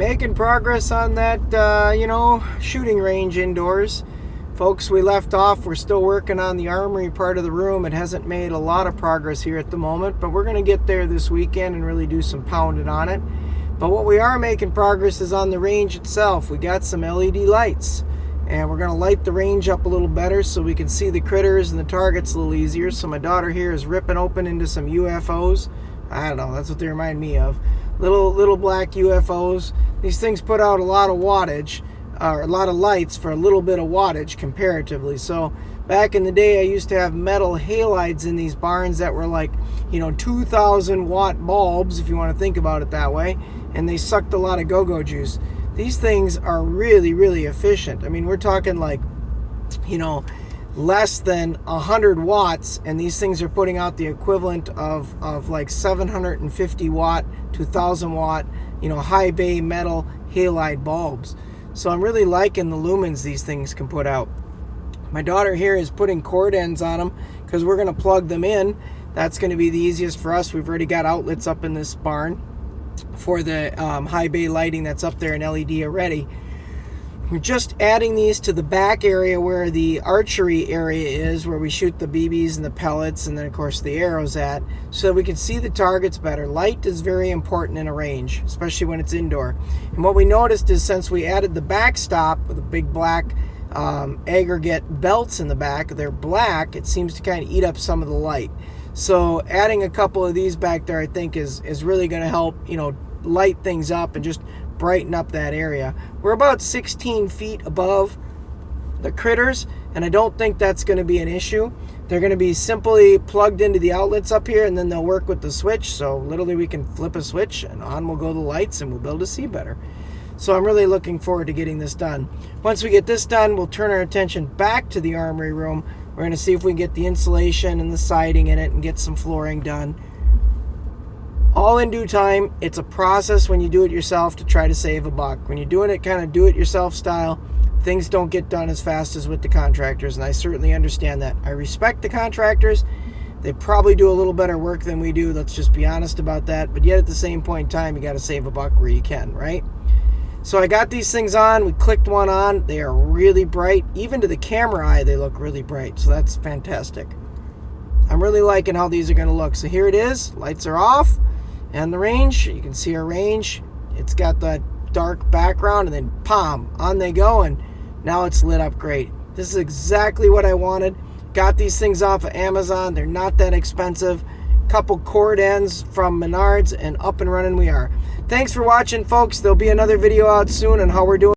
making progress on that, shooting range indoors. Folks, we left off. We're still working on the armory part of the room. It hasn't made a lot of progress here at the moment, but we're going to get there this weekend and really do some pounding on it. But what we are making progress is on the range itself. We got some LED lights, and we're going to light the range up a little better so we can see the critters and the targets a little easier. So my daughter here is ripping open into some UFOs. I don't know, that's what they remind me of. Little black UFOs. These things put out a lot of wattage, or a lot of lights for a little bit of wattage comparatively. So back in the day, I used to have metal halides in these barns that were like, 2,000 watt bulbs, if you want to think about it that way, and they sucked a lot of go-go juice. These things are really, really efficient. I mean, we're talking like, less than 100 watts, and these things are putting out the equivalent of like 750 watt to 1,000 watt, high bay metal halide bulbs. So I'm really liking the lumens these things can put out. My daughter here is putting cord ends on them because we're going to plug them in. That's going to be the easiest for us. We've already got outlets up in this barn for the high bay lighting that's up there in LED already. We're just adding these to the back area where the archery area is, where we shoot the BBs and the pellets and then of course the arrows at, so that we can see the targets better. Light is very important in a range, especially when it's indoor. And what we noticed is since we added the backstop with the big black aggregate belts in the back, they're black, it seems to kind of eat up some of the light. So adding a couple of these back there I think is really going to help, light things up and just brighten up that area. We're about 16 feet above the critters, and I don't think that's going to be an issue. They're going to be simply plugged into the outlets up here, and then they'll work with the switch. So literally we can flip a switch and on will go the lights, and we'll be able to see better. So I'm really looking forward to getting this done. Once we get this done, we'll turn our attention back to the armory room. We're going to see if we can get the insulation and the siding in it and get some flooring done. All in due time. It's a process when you do it yourself to try to save a buck. When you're doing it kind of do-it-yourself style, things don't get done as fast as with the contractors, and I certainly understand that. I respect the contractors. They probably do a little better work than we do. Let's just be honest about that. But yet at the same point in time, you got to save a buck where you can, right? So I got these things on. We clicked one on. They are really bright. Even to the camera eye, they look really bright. So that's fantastic. I'm really liking how these are going to look. So here it is. Lights are off. And the range, you can see our range. It's got that dark background, and then pom, on they go, and now it's lit up great. This is exactly what I wanted. Got these things off of Amazon. They're not that expensive. Couple cord ends from Menards, and up and running we are. Thanks for watching, folks. There'll be another video out soon on how we're doing